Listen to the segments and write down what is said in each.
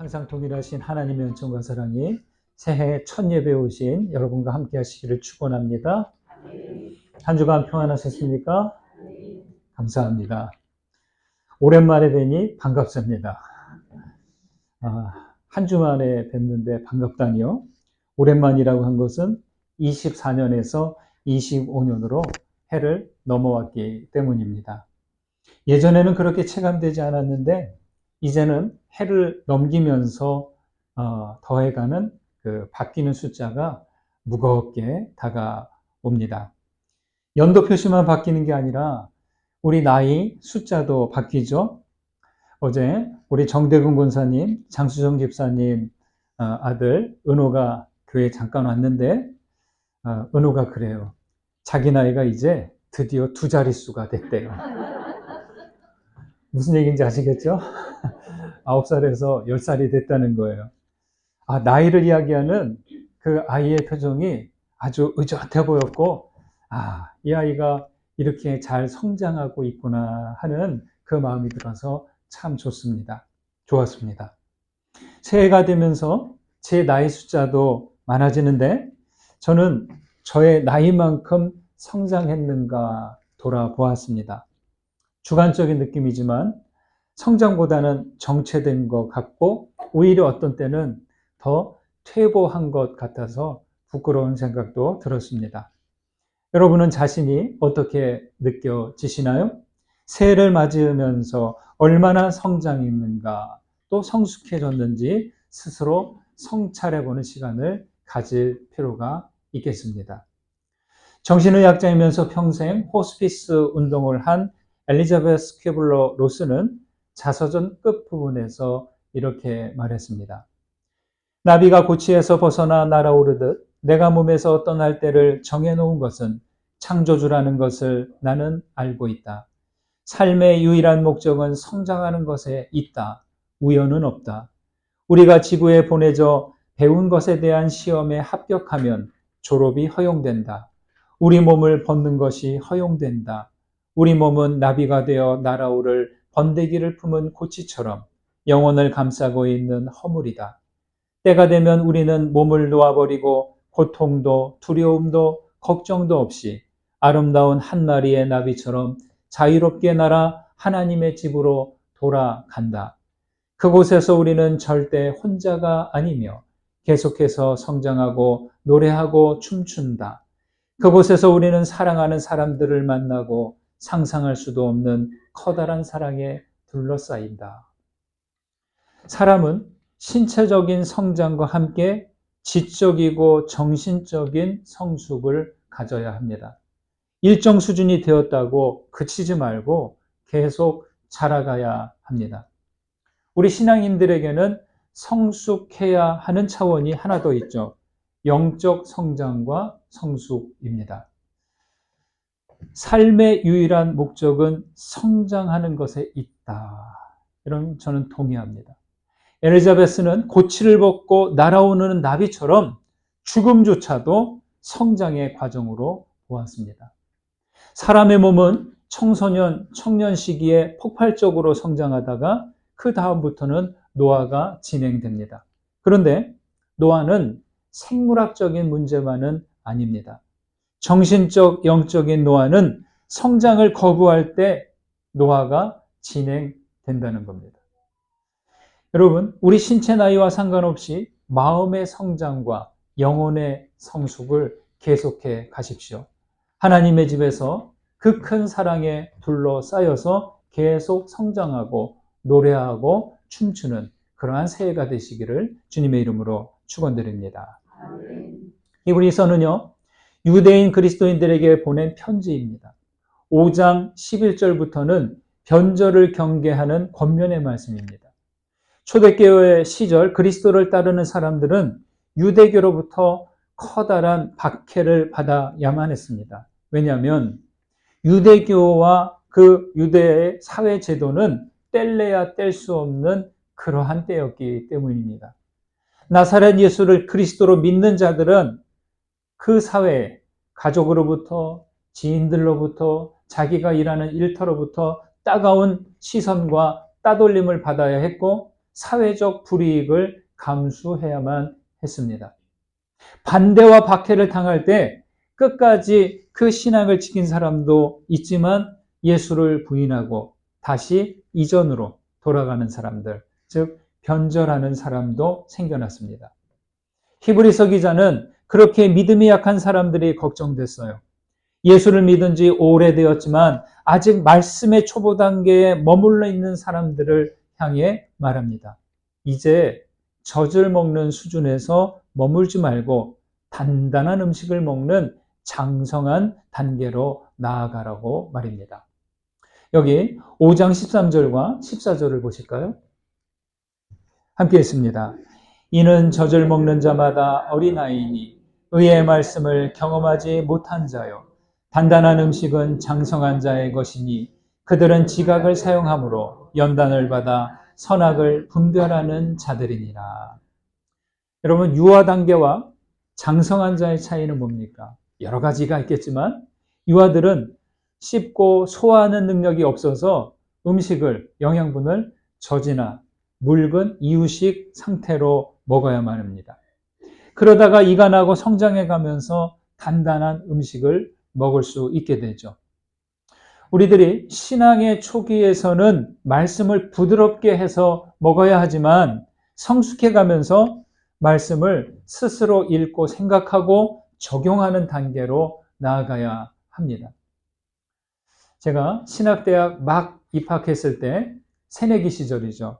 항상 동일하신 하나님의 은총과 사랑이 새해 첫 예배 오신 여러분과 함께 하시기를 축원합니다. 한 주간 평안하셨습니까? 감사합니다. 오랜만에 뵈니 반갑습니다. 한 주 만에 뵙는데 반갑다니요. 오랜만이라고 한 것은 24년에서 25년으로 해를 넘어왔기 때문입니다. 예전에는 그렇게 체감되지 않았는데 이제는 해를 넘기면서 더해가는 그 바뀌는 숫자가 무겁게 다가옵니다. 연도 표시만 바뀌는 게 아니라 우리 나이 숫자도 바뀌죠. 어제 우리 정대근 권사님, 장수정 집사님 아들 은호가 교회에 잠깐 왔는데 은호가 그래요. 자기 나이가 이제 드디어 2자릿수가 됐대요. 무슨 얘기인지 아시겠죠? 9살에서 10살이 됐다는 거예요. 나이를 이야기하는 그 아이의 표정이 아주 의젓해 보였고, 이 아이가 이렇게 잘 성장하고 있구나 하는 그 마음이 들어서 참 좋았습니다. 새해가 되면서 제 나이 숫자도 많아지는데, 저는 저의 나이만큼 성장했는가 돌아보았습니다. 주관적인 느낌이지만 성장보다는 정체된 것 같고 오히려 어떤 때는 더 퇴보한 것 같아서 부끄러운 생각도 들었습니다. 여러분은 자신이 어떻게 느껴지시나요? 새해를 맞으면서 얼마나 성장했는가 또 성숙해졌는지 스스로 성찰해보는 시간을 가질 필요가 있겠습니다. 정신의학자이면서 평생 호스피스 운동을 한 엘리자베스 퀴블러 로스는 자서전 끝부분에서 이렇게 말했습니다. 나비가 고치에서 벗어나 날아오르듯 내가 몸에서 떠날 때를 정해놓은 것은 창조주라는 것을 나는 알고 있다. 삶의 유일한 목적은 성장하는 것에 있다. 우연은 없다. 우리가 지구에 보내져 배운 것에 대한 시험에 합격하면 졸업이 허용된다. 우리 몸을 벗는 것이 허용된다. 우리 몸은 나비가 되어 날아오를 번데기를 품은 고치처럼 영혼을 감싸고 있는 허물이다. 때가 되면 우리는 몸을 놓아버리고 고통도 두려움도 걱정도 없이 아름다운 한 마리의 나비처럼 자유롭게 날아 하나님의 집으로 돌아간다. 그곳에서 우리는 절대 혼자가 아니며 계속해서 성장하고 노래하고 춤춘다. 그곳에서 우리는 사랑하는 사람들을 만나고 상상할 수도 없는 커다란 사랑에 둘러싸인다. 사람은 신체적인 성장과 함께 지적이고 정신적인 성숙을 가져야 합니다. 일정 수준이 되었다고 그치지 말고 계속 자라가야 합니다. 우리 신앙인들에게는 성숙해야 하는 차원이 하나 더 있죠. 영적 성장과 성숙입니다. 삶의 유일한 목적은 성장하는 것에 있다. 이런 저는 동의합니다. 엘리자베스는 고치를 벗고 날아오는 나비처럼 죽음조차도 성장의 과정으로 보았습니다. 사람의 몸은 청소년, 청년 시기에 폭발적으로 성장하다가 그 다음부터는 노화가 진행됩니다. 그런데 노화는 생물학적인 문제만은 아닙니다. 정신적, 영적인 노화는 성장을 거부할 때 노화가 진행된다는 겁니다. 여러분, 우리 신체 나이와 상관없이 마음의 성장과 영혼의 성숙을 계속해 가십시오. 하나님의 집에서 그 큰 사랑에 둘러싸여서 계속 성장하고 노래하고 춤추는 그러한 새해가 되시기를 주님의 이름으로 축원드립니다. 히브리서는요, 유대인 그리스도인들에게 보낸 편지입니다. 5장 11절부터는 변절을 경계하는 권면의 말씀입니다. 초대교회 시절 그리스도를 따르는 사람들은 유대교로부터 커다란 박해를 받아야만 했습니다. 왜냐하면 유대교와 그 유대의 사회 제도는 뗄래야 뗄 수 없는 그러한 때였기 때문입니다. 나사렛 예수를 그리스도로 믿는 자들은 그 사회에 가족으로부터 지인들로부터 자기가 일하는 일터로부터 따가운 시선과 따돌림을 받아야 했고 사회적 불이익을 감수해야만 했습니다. 반대와 박해를 당할 때 끝까지 그 신앙을 지킨 사람도 있지만 예수를 부인하고 다시 이전으로 돌아가는 사람들, 즉 변절하는 사람도 생겨났습니다. 히브리서 기자는 그렇게 믿음이 약한 사람들이 걱정됐어요. 예수를 믿은 지 오래되었지만 아직 말씀의 초보 단계에 머물러 있는 사람들을 향해 말합니다. 이제 젖을 먹는 수준에서 머물지 말고 단단한 음식을 먹는 장성한 단계로 나아가라고 말입니다. 여기 5장 13절과 14절을 보실까요? 함께 읽습니다. 이는 젖을 먹는 자마다 어린아이니 의의 말씀을 경험하지 못한 자요. 단단한 음식은 장성한 자의 것이니 그들은 지각을 사용함으로 연단을 받아 선악을 분별하는 자들이니라. 여러분, 유아 단계와 장성한 자의 차이는 뭡니까? 여러 가지가 있겠지만 유아들은 씹고 소화하는 능력이 없어서 음식을, 영양분을 젖이나 묽은 이유식 상태로 먹어야만 합니다. 그러다가 이가 나고 성장해 가면서 단단한 음식을 먹을 수 있게 되죠. 우리들이 신앙의 초기에서는 말씀을 부드럽게 해서 먹어야 하지만 성숙해 가면서 말씀을 스스로 읽고 생각하고 적용하는 단계로 나아가야 합니다. 제가 신학대학 막 입학했을 때 새내기 시절이죠.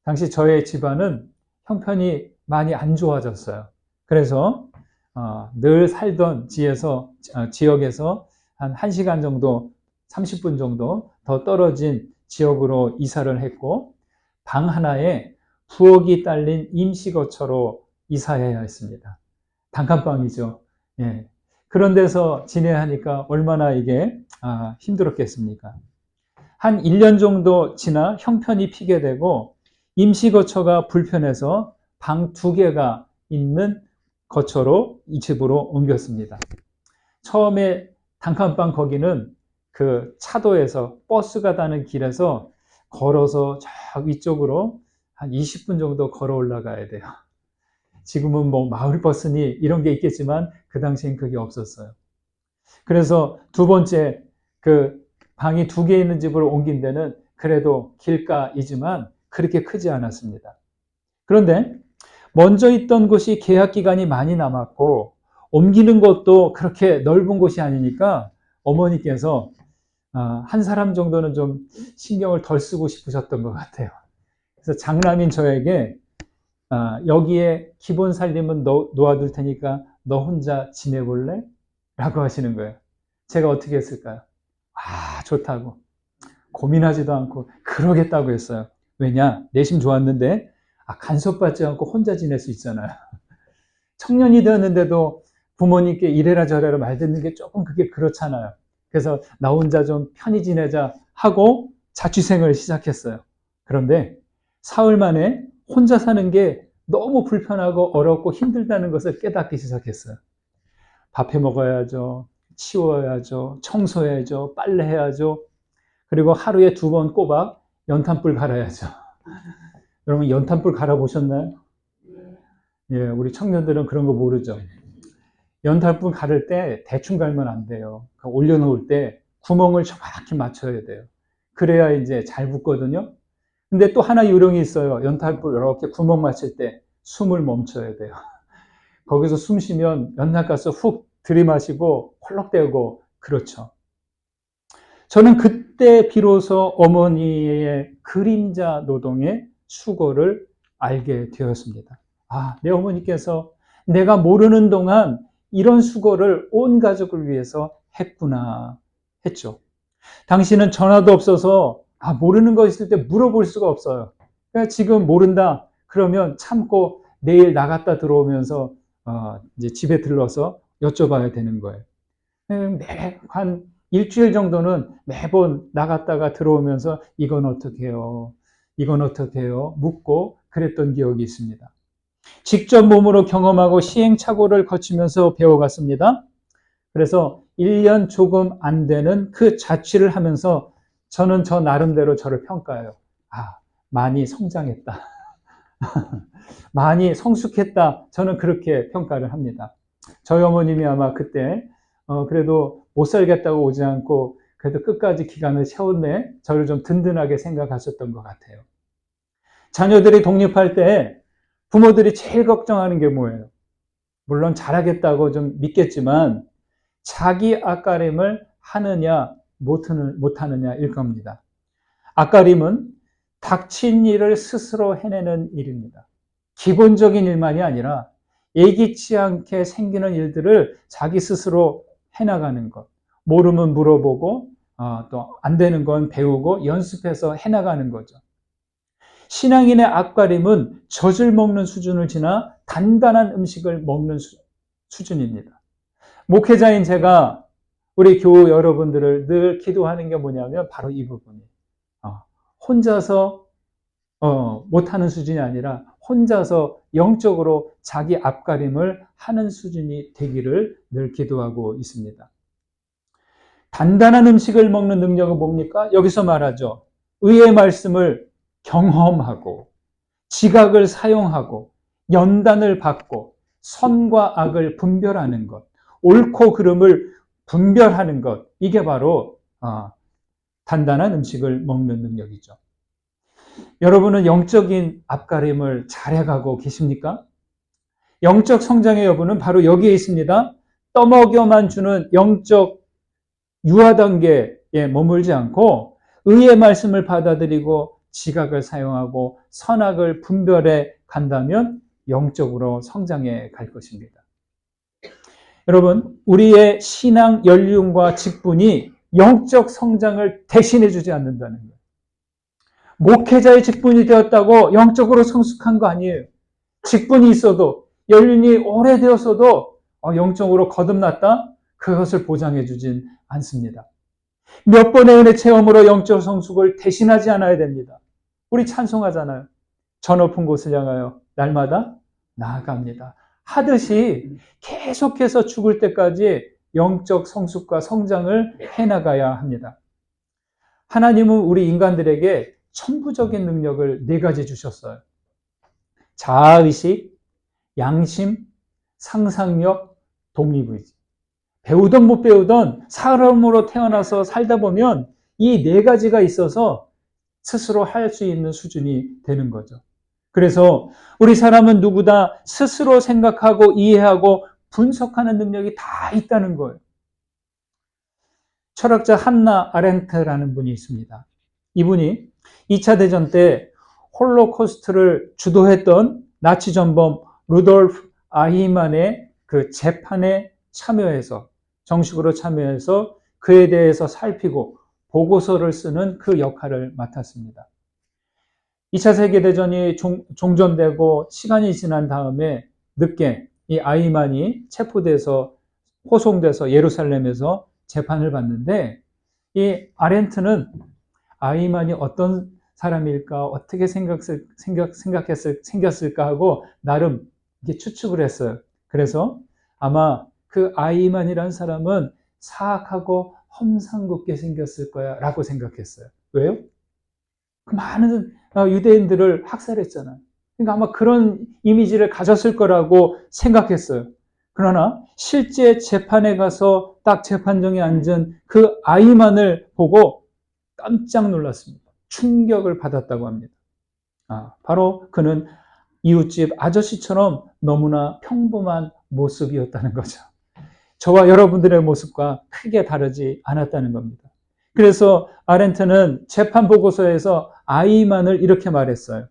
당시 저의 집안은 형편이 많이 안 좋아졌어요. 그래서 늘 살던 지역에서 한 1시간 정도, 30분 정도 더 떨어진 지역으로 이사를 했고 방 하나에 부엌이 딸린 임시거처로 이사해야 했습니다. 단칸방이죠. 예. 그런 데서 지내야 하니까 얼마나 이게 힘들었겠습니까? 한 1년 정도 지나 형편이 피게 되고 임시거처가 불편해서 방 2개가 있는 거처로 이 집으로 옮겼습니다. 처음에 단칸방 거기는 그 차도에서 버스가 다는 길에서 걸어서 저 위쪽으로 한 20분 정도 걸어 올라가야 돼요. 지금은 뭐 마을버스니 이런 게 있겠지만 그 당시엔 그게 없었어요. 그래서 두 번째 그 방이 2개 있는 집으로 옮긴 데는 그래도 길가이지만 그렇게 크지 않았습니다. 그런데 먼저 있던 곳이 계약 기간이 많이 남았고 옮기는 것도 그렇게 넓은 곳이 아니니까 어머니께서 한 사람 정도는 좀 신경을 덜 쓰고 싶으셨던 것 같아요. 그래서 장남인 저에게 여기에 기본 살림은 놓아둘 테니까 너 혼자 지내볼래? 라고 하시는 거예요. 제가 어떻게 했을까요? 좋다고. 고민하지도 않고 그러겠다고 했어요. 왜냐? 내심 좋았는데 간섭받지 않고 혼자 지낼 수 있잖아요. 청년이 되었는데도 부모님께 이래라 저래라 말 듣는 게 조금 그게 그렇잖아요. 그래서 나 혼자 좀 편히 지내자 하고 자취생을 시작했어요. 그런데 사흘 만에 혼자 사는 게 너무 불편하고 어렵고 힘들다는 것을 깨닫기 시작했어요. 밥해 먹어야죠. 치워야죠. 청소해야죠. 빨래해야죠. 그리고 하루에 2번 꼬박 연탄불 갈아야죠. 여러분 연탄불 갈아보셨나요? 예, 우리 청년들은 그런 거 모르죠. 연탄불 갈을 때 대충 갈면 안 돼요. 올려놓을 때 구멍을 정확히 맞춰야 돼요. 그래야 이제 잘 붙거든요. 근데 또 하나 요령이 있어요. 연탄불 이렇게 구멍 맞출 때 숨을 멈춰야 돼요. 거기서 숨 쉬면 연탄가스 훅 들이마시고 콜록대고 그렇죠. 저는 그때 비로소 어머니의 그림자 노동의 수고를 알게 되었습니다. 내 어머니께서 내가 모르는 동안 이런 수고를 온 가족을 위해서 했구나 했죠. 당신은 전화도 없어서 모르는 거 있을 때 물어볼 수가 없어요. 그러니까 지금 모른다 그러면 참고 내일 나갔다 들어오면서 이제 집에 들러서 여쭤봐야 되는 거예요. 한 일주일 정도는 매번 나갔다가 들어오면서 이건 어떻게 해요? 이건 어떻게 해요? 묻고 그랬던 기억이 있습니다. 직접 몸으로 경험하고 시행착오를 거치면서 배워갔습니다. 그래서 1년 조금 안 되는 그 자취를 하면서 저는 저 나름대로 저를 평가해요. 많이 성장했다. 많이 성숙했다. 저는 그렇게 평가를 합니다. 저희 어머님이 아마 그때 그래도 못 살겠다고 오지 않고 그래도 끝까지 기간을 채웠네. 저를 좀 든든하게 생각하셨던 것 같아요. 자녀들이 독립할 때 부모들이 제일 걱정하는 게 뭐예요? 물론 잘하겠다고 좀 믿겠지만 자기 앞가림을 하느냐 못하느냐일 겁니다. 앞가림은 닥친 일을 스스로 해내는 일입니다. 기본적인 일만이 아니라 예기치 않게 생기는 일들을 자기 스스로 해나가는 것. 모르면 물어보고 또 안 되는 건 배우고 연습해서 해나가는 거죠. 신앙인의 앞가림은 젖을 먹는 수준을 지나 단단한 음식을 먹는 수준입니다. 목회자인 제가 우리 교우 여러분들을 늘 기도하는 게 뭐냐면 바로 이 부분이에요. 혼자서 못하는 수준이 아니라 혼자서 영적으로 자기 앞가림을 하는 수준이 되기를 늘 기도하고 있습니다. 단단한 음식을 먹는 능력은 뭡니까? 여기서 말하죠. 의의 말씀을 경험하고 지각을 사용하고 연단을 받고 선과 악을 분별하는 것, 옳고 그름을 분별하는 것, 이게 바로 단단한 음식을 먹는 능력이죠. 여러분은 영적인 앞가림을 잘해가고 계십니까? 영적 성장의 여부는 바로 여기에 있습니다. 떠먹여만 주는 영적 유아 단계에 머물지 않고 의의 말씀을 받아들이고 지각을 사용하고 선악을 분별해 간다면 영적으로 성장해 갈 것입니다. 여러분, 우리의 신앙 연륜과 직분이 영적 성장을 대신해 주지 않는다는 거예요. 목회자의 직분이 되었다고 영적으로 성숙한 거 아니에요. 직분이 있어도 연륜이 오래되었어도 영적으로 거듭났다? 그것을 보장해 주진 않습니다. 몇 번의 은혜 체험으로 영적 성숙을 대신하지 않아야 됩니다. 우리 찬송하잖아요. 저 높은 곳을 향하여 날마다 나아갑니다. 하듯이 계속해서 죽을 때까지 영적 성숙과 성장을 해나가야 합니다. 하나님은 우리 인간들에게 천부적인 능력을 4가지 주셨어요. 자아의식, 양심, 상상력, 독립의지. 배우던 못 배우던 사람으로 태어나서 살다 보면 이 4가지가 있어서 스스로 할 수 있는 수준이 되는 거죠. 그래서 우리 사람은 누구나 스스로 생각하고 이해하고 분석하는 능력이 다 있다는 거예요. 철학자 한나 아렌트라는 분이 있습니다. 이분이 2차 대전 때 홀로코스트를 주도했던 나치 전범 루돌프 아히만의 그 재판에 참여해서 정식으로 참여해서 그에 대해서 살피고 보고서를 쓰는 그 역할을 맡았습니다. 2차 세계대전이 종전되고 시간이 지난 다음에 늦게 이 아히만이 체포돼서 호송돼서 예루살렘에서 재판을 받는데 이 아렌트는 아히만이 어떤 사람일까, 어떻게 생겼을까 하고 나름 이렇게 추측을 했어요. 그래서 아마 그 아히만이라는 사람은 사악하고 험상궂게 생겼을 거야 라고 생각했어요. 왜요? 그 많은 유대인들을 학살했잖아요. 그러니까 아마 그런 이미지를 가졌을 거라고 생각했어요. 그러나 실제 재판에 가서 딱 재판정에 앉은 그 아이만을 보고 깜짝 놀랐습니다. 충격을 받았다고 합니다. 바로 그는 이웃집 아저씨처럼 너무나 평범한 모습이었다는 거죠. 저와 여러분들의 모습과 크게 다르지 않았다는 겁니다. 그래서 아렌트는 재판 보고서에서 아이만을 이렇게 말했어요.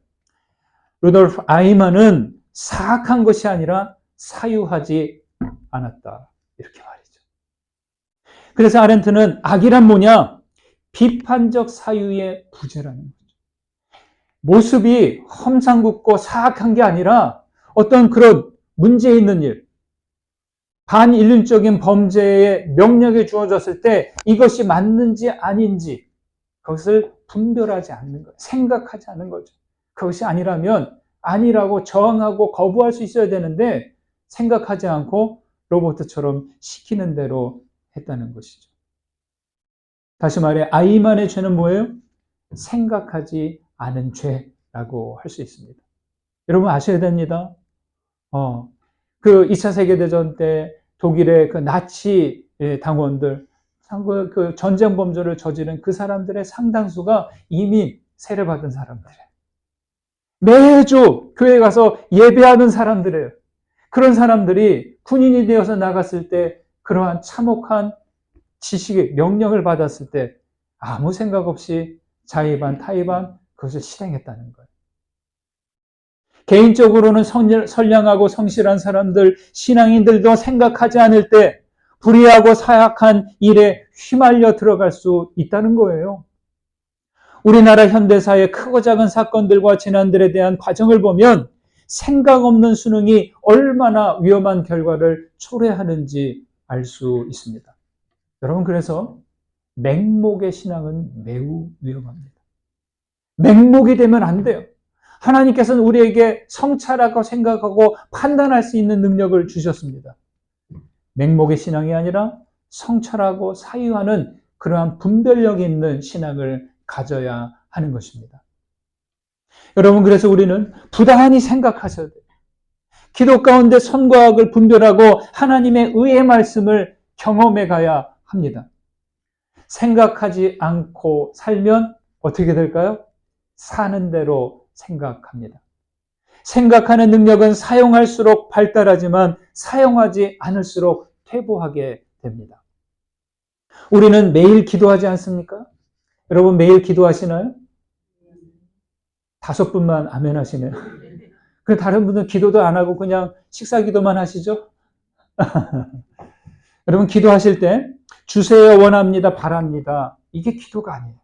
루돌프 아이만은 사악한 것이 아니라 사유하지 않았다. 이렇게 말이죠. 그래서 아렌트는 악이란 뭐냐? 비판적 사유의 부재라는 거죠. 모습이 험상궂고 사악한 게 아니라 어떤 그런 문제 있는 일, 반인륜적인 범죄의 명령이 주어졌을 때 이것이 맞는지 아닌지 그것을 분별하지 않는 거예요. 생각하지 않는 거죠. 그것이 아니라면 아니라고 저항하고 거부할 수 있어야 되는데 생각하지 않고 로봇처럼 시키는 대로 했다는 것이죠. 다시 말해 아이만의 죄는 뭐예요? 생각하지 않은 죄라고 할 수 있습니다. 여러분 아셔야 됩니다. 그 2차 세계대전 때 독일의 그 나치 당원들, 그 전쟁 범죄를 저지른 그 사람들의 상당수가 이미 세례받은 사람들이에요. 매주 교회 가서 예배하는 사람들이에요. 그런 사람들이 군인이 되어서 나갔을 때 그러한 참혹한 지식의 명령을 받았을 때 아무 생각 없이 자의반 타의반 그것을 실행했다는 거예요. 개인적으로는 선량하고 성실한 사람들, 신앙인들도 생각하지 않을 때 불의하고 사악한 일에 휘말려 들어갈 수 있다는 거예요. 우리나라 현대사의 크고 작은 사건들과 재난들에 대한 과정을 보면 생각 없는 수능이 얼마나 위험한 결과를 초래하는지 알 수 있습니다. 여러분, 그래서 맹목의 신앙은 매우 위험합니다. 맹목이 되면 안 돼요. 하나님께서는 우리에게 성찰하고 생각하고 판단할 수 있는 능력을 주셨습니다. 맹목의 신앙이 아니라 성찰하고 사유하는 그러한 분별력 있는 신앙을 가져야 하는 것입니다. 여러분, 그래서 우리는 부단히 생각하셔야 돼요. 기도 가운데 선과 악을 분별하고 하나님의 의의 말씀을 경험해 가야 합니다. 생각하지 않고 살면 어떻게 될까요? 사는 대로 생각합니다. 생각하는 능력은 사용할수록 발달하지만 사용하지 않을수록 퇴보하게 됩니다. 우리는 매일 기도하지 않습니까? 여러분 매일 기도하시나요? 5분만 아멘 하시네요. 그 다른 분은 기도도 안 하고 그냥 식사 기도만 하시죠? 여러분 기도하실 때 주세요, 원합니다, 바랍니다. 이게 기도가 아니에요.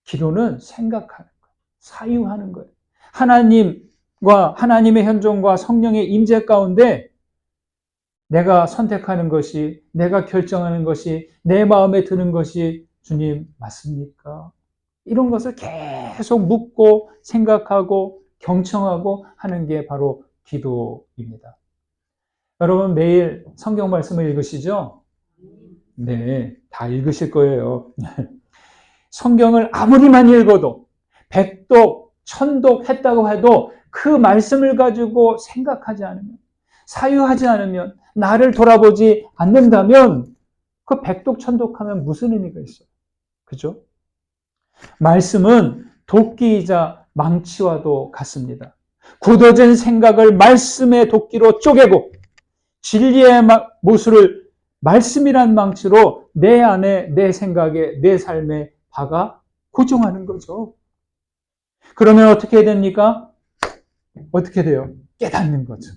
기도는 생각하는 거예요. 사유하는 거예요. 하나님과 하나님의 현존과 성령의 임재 가운데 내가 선택하는 것이, 내가 결정하는 것이, 내 마음에 드는 것이 주님 맞습니까? 이런 것을 계속 묻고 생각하고 경청하고 하는 게 바로 기도입니다. 여러분 매일 성경 말씀을 읽으시죠? 네, 다 읽으실 거예요. 성경을 아무리 많이 읽어도 백독, 천독 했다고 해도 그 말씀을 가지고 생각하지 않으면, 사유하지 않으면, 나를 돌아보지 않는다면 그 백독, 천독하면 무슨 의미가 있어요? 그죠? 말씀은 도끼이자 망치와도 같습니다. 굳어진 생각을 말씀의 도끼로 쪼개고 진리의 모술을 말씀이란 망치로 내 안에, 내 생각에, 내 삶에 박아 고정하는 거죠. 그러면 어떻게 됩니까? 어떻게 돼요? 깨닫는 거죠.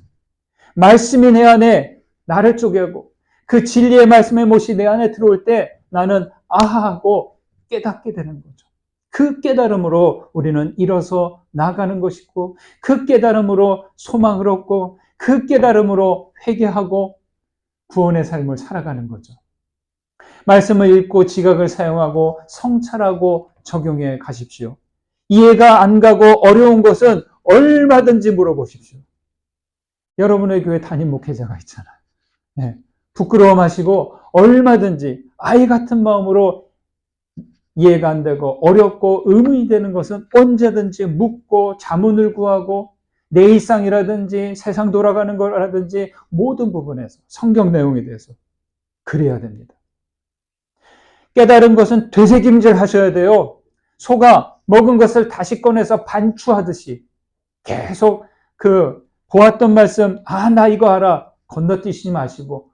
말씀이 내 안에 나를 쪼개고 그 진리의 말씀의 못이 내 안에 들어올 때 나는 아하하고 깨닫게 되는 거죠. 그 깨달음으로 우리는 일어서 나가는 것이고 그 깨달음으로 소망을 얻고 그 깨달음으로 회개하고 구원의 삶을 살아가는 거죠. 말씀을 읽고 지각을 사용하고 성찰하고 적용해 가십시오. 이해가 안 가고 어려운 것은 얼마든지 물어보십시오. 여러분의 교회 담임 목회자가 있잖아요. 네. 부끄러워 마시고 얼마든지 아이 같은 마음으로 이해가 안 되고 어렵고 의문이 되는 것은 언제든지 묻고 자문을 구하고 내 일상이라든지 세상 돌아가는 거라든지 모든 부분에서 성경 내용에 대해서 그래야 됩니다. 깨달은 것은 되새김질 하셔야 돼요. 소가 먹은 것을 다시 꺼내서 반추하듯이 계속 보았던 말씀, 나 이거 알아. 건너뛰지 마시고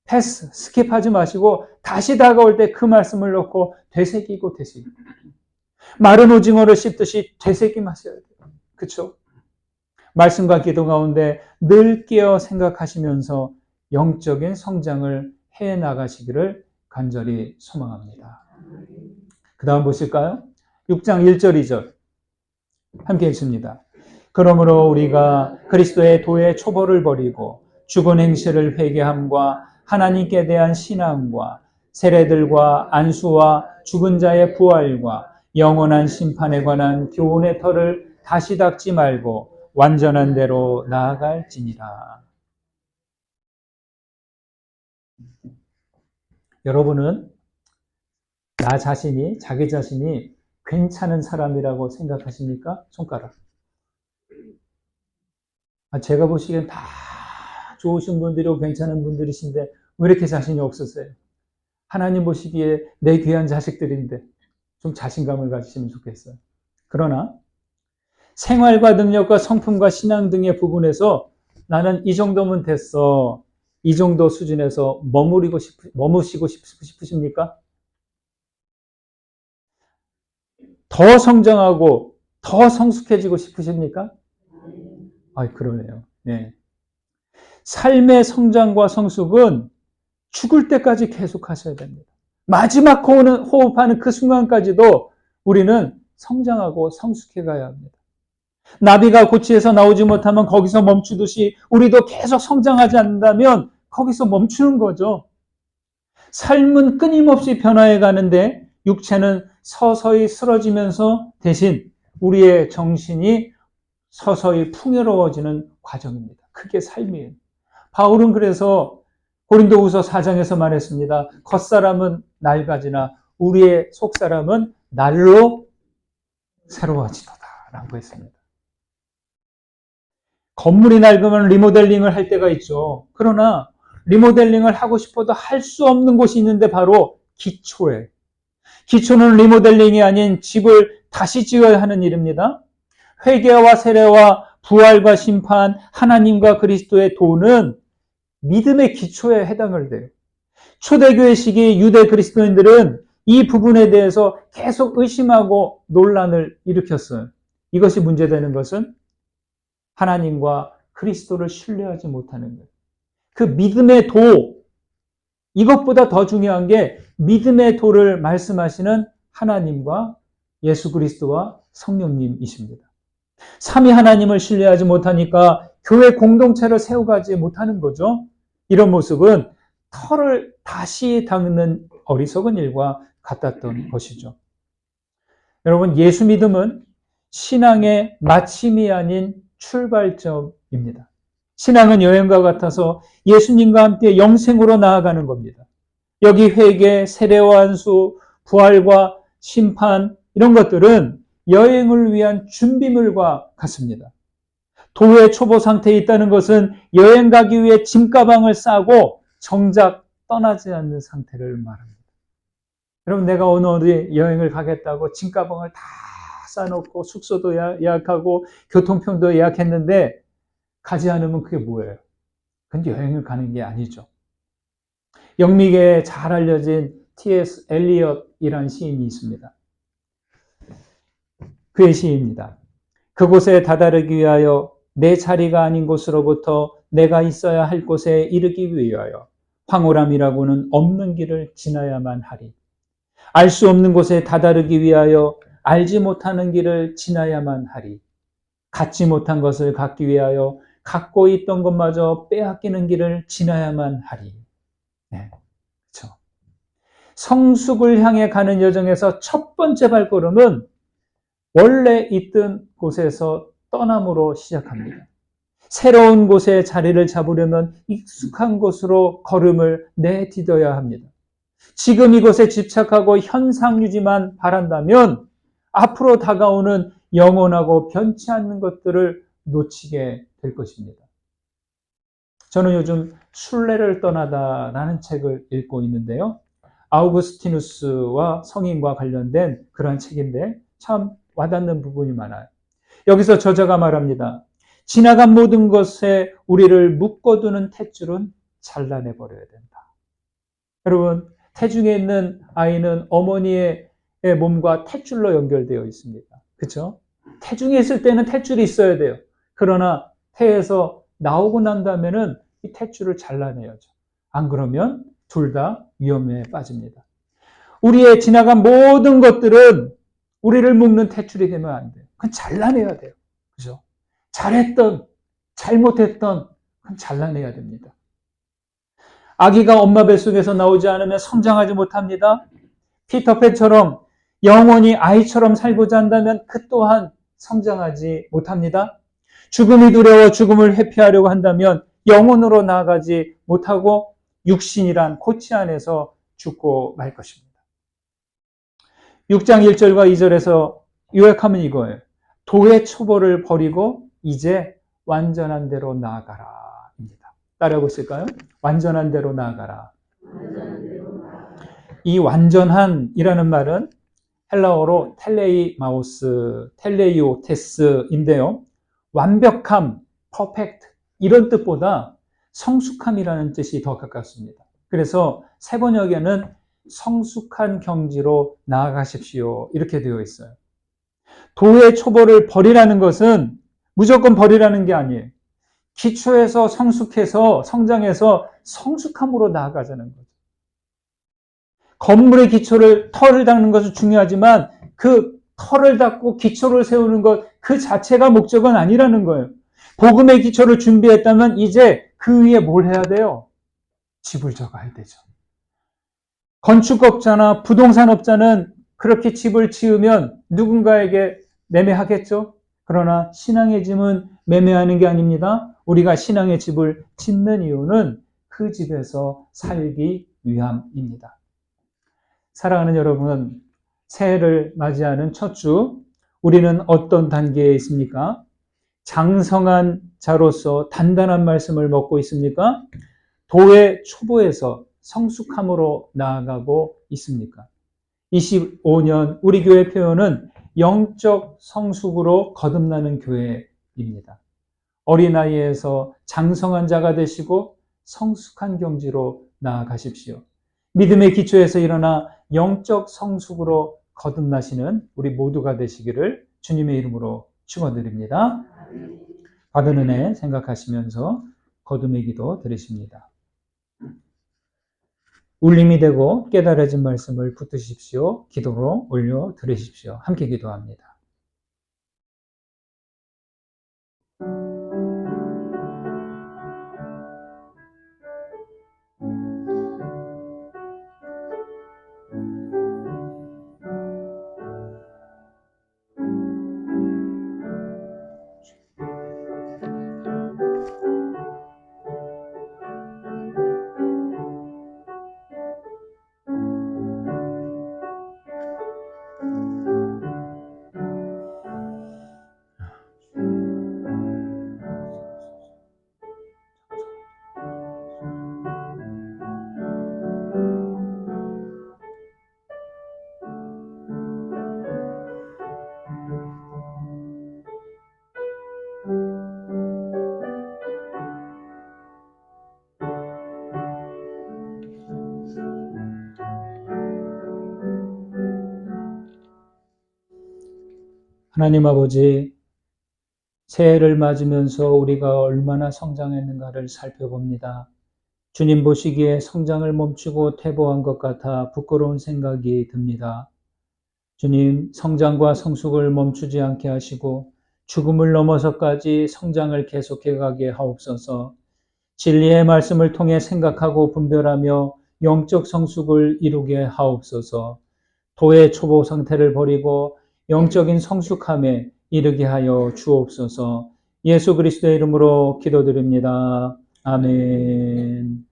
패스, 스킵하지 마시고 다시 다가올 때 그 말씀을 넣고 되새기고 되새기고 마른 오징어를 씹듯이 되새김하셔야 돼요. 그렇죠? 말씀과 기도 가운데 늘 깨어 생각하시면서 영적인 성장을 해 나가시기를 간절히 소망합니다. 그 다음 보실까요? 6장 1절 2절 함께 읽습니다. 그러므로 우리가 그리스도의 도의 초보를 버리고 죽은 행실을 회개함과 하나님께 대한 신앙과 세례들과 안수와 죽은 자의 부활과 영원한 심판에 관한 교훈의 터를 다시 닦지 말고 완전한 대로 나아갈지니라. 여러분은 자기 자신이 괜찮은 사람이라고 생각하십니까? 손가락. 제가 보시기엔 다 좋으신 분들이고 괜찮은 분들이신데 왜 이렇게 자신이 없으세요? 하나님 보시기에 내 귀한 자식들인데 좀 자신감을 가지시면 좋겠어요. 그러나 생활과 능력과 성품과 신앙 등의 부분에서 나는 이 정도면 됐어. 이 정도 수준에서 머무시고 싶으십니까? 더 성장하고 더 성숙해지고 싶으십니까? 그러네요. 네. 삶의 성장과 성숙은 죽을 때까지 계속 하셔야 됩니다. 마지막 호흡하는 그 순간까지도 우리는 성장하고 성숙해 가야 합니다. 나비가 고치에서 나오지 못하면 거기서 멈추듯이 우리도 계속 성장하지 않는다면 거기서 멈추는 거죠. 삶은 끊임없이 변화해 가는데 육체는 서서히 쓰러지면서 대신 우리의 정신이 서서히 풍요로워지는 과정입니다. 그게 삶이에요. 바울은 그래서 고린도후서 4장에서 말했습니다. 겉사람은 낡아지나 우리의 속사람은 날로 새로워지도다 라고 했습니다. 건물이 낡으면 리모델링을 할 때가 있죠. 그러나 리모델링을 하고 싶어도 할 수 없는 곳이 있는데 바로 기초에. 기초는 리모델링이 아닌 집을 다시 지어야 하는 일입니다. 회개와 세례와 부활과 심판, 하나님과 그리스도의 도는 믿음의 기초에 해당을 돼요. 초대교회 시기 유대 그리스도인들은 이 부분에 대해서 계속 의심하고 논란을 일으켰어요. 이것이 문제되는 것은 하나님과 그리스도를 신뢰하지 못하는 거예요. 그 믿음의 도, 이것보다 더 중요한 게 믿음의 도를 말씀하시는 하나님과 예수 그리스도와 성령님이십니다. 삼위 하나님을 신뢰하지 못하니까 교회 공동체를 세워가지 못하는 거죠. 이런 모습은 털을 다시 닦는 어리석은 일과 같았던 것이죠. 여러분, 예수 믿음은 신앙의 마침이 아닌 출발점입니다. 신앙은 여행과 같아서 예수님과 함께 영생으로 나아가는 겁니다. 여기 회개, 세례와 안수, 부활과 심판 이런 것들은 여행을 위한 준비물과 같습니다. 도의 초보 상태에 있다는 것은 여행 가기 위해 짐가방을 싸고 정작 떠나지 않는 상태를 말합니다. 여러분, 내가 어디 여행을 가겠다고 짐가방을 다 싸놓고 숙소도 예약하고 교통편도 예약했는데 가지 않으면 그게 뭐예요? 그건 여행을 가는 게 아니죠. 영미계에 잘 알려진 T.S. 엘리엇이라는 시인이 있습니다. 그의 시입니다. 그곳에 다다르기 위하여 내 자리가 아닌 곳으로부터 내가 있어야 할 곳에 이르기 위하여 황홀함이라고는 없는 길을 지나야만 하리. 알 수 없는 곳에 다다르기 위하여 알지 못하는 길을 지나야만 하리. 갖지 못한 것을 갖기 위하여 갖고 있던 것마저 빼앗기는 길을 지나야만 하리. 네, 그렇죠. 성숙을 향해 가는 여정에서 첫 번째 발걸음은 원래 있던 곳에서 떠남으로 시작합니다. 새로운 곳에 자리를 잡으려면 익숙한 곳으로 걸음을 내디뎌야 합니다. 지금 이곳에 집착하고 현상 유지만 바란다면 앞으로 다가오는 영원하고 변치 않는 것들을 놓치게 될 것입니다. 저는 요즘 순례를 떠나다라는 책을 읽고 있는데요. 아우구스티누스와 성인과 관련된 그런 책인데 참 와닿는 부분이 많아요. 여기서 저자가 말합니다. 지나간 모든 것에 우리를 묶어두는 탯줄은 잘라내버려야 된다. 여러분, 태중에 있는 아이는 어머니의 몸과 탯줄로 연결되어 있습니다. 그렇죠? 태중에 있을 때는 탯줄이 있어야 돼요. 그러나 태에서 나오고 난 다음에는 이 탯줄을 잘라내야죠. 안 그러면 둘 다 위험에 빠집니다. 우리의 지나간 모든 것들은 우리를 묶는 탯줄이 되면 안 돼요. 그건 잘라내야 돼요. 그죠? 잘했던, 잘못했던, 그건 잘라내야 됩니다. 아기가 엄마 뱃속에서 나오지 않으면 성장하지 못합니다. 피터팬처럼 영원히 아이처럼 살고자 한다면 그 또한 성장하지 못합니다. 죽음이 두려워 죽음을 회피하려고 한다면 영혼으로 나아가지 못하고 육신이란 코치 안에서 죽고 말 것입니다. 6장 1절과 2절에서 요약하면 이거예요. 도의 초보를 버리고 이제 완전한 대로 나아가라 입니다. 따라하고 있을까요? 완전한 대로 나아가라. 이 완전한이라는 말은 헬라어로 텔레이마우스, 텔레이오테스인데요. 완벽함, 퍼펙트 이런 뜻보다 성숙함이라는 뜻이 더 가깝습니다. 그래서 세 번역에는 성숙한 경지로 나아가십시오 이렇게 되어 있어요. 도의 초보를 버리라는 것은 무조건 버리라는 게 아니에요. 기초에서 성숙해서 성장해서 성숙함으로 나아가자는 거죠. 건물의 기초를 털을 닦는 것은 중요하지만 그 털을 닦고 기초를 세우는 것 그 자체가 목적은 아니라는 거예요. 복음의 기초를 준비했다면 이제 그 위에 뭘 해야 돼요? 집을 져가야 되죠. 건축업자나 부동산업자는 그렇게 집을 지으면 누군가에게 매매하겠죠? 그러나 신앙의 집은 매매하는 게 아닙니다. 우리가 신앙의 집을 짓는 이유는 그 집에서 살기 위함입니다. 사랑하는 여러분, 새해를 맞이하는 첫 주, 우리는 어떤 단계에 있습니까? 장성한 자로서 단단한 말씀을 먹고 있습니까? 도의 초보에서 성숙함으로 나아가고 있습니까? 25년 우리 교회 표현은 영적 성숙으로 거듭나는 교회입니다. 어린아이에서 장성한 자가 되시고 성숙한 경지로 나아가십시오. 믿음의 기초에서 일어나 영적 성숙으로 거듭나시는 우리 모두가 되시기를 주님의 이름으로 축원드립니다. 받은 은혜 생각하시면서 거듭의 기도 드리십니다. 울림이 되고 깨달아진 말씀을 붙드십시오. 기도로 올려 드리십시오. 함께 기도합니다. 하나님 아버지, 새해를 맞으면서 우리가 얼마나 성장했는가를 살펴봅니다. 주님 보시기에 성장을 멈추고 퇴보한 것 같아 부끄러운 생각이 듭니다. 주님, 성장과 성숙을 멈추지 않게 하시고 죽음을 넘어서까지 성장을 계속해 가게 하옵소서. 진리의 말씀을 통해 생각하고 분별하며 영적 성숙을 이루게 하옵소서. 도의 초보 상태를 버리고 영적인 성숙함에 이르게 하여 주옵소서. 예수 그리스도의 이름으로 기도드립니다. 아멘.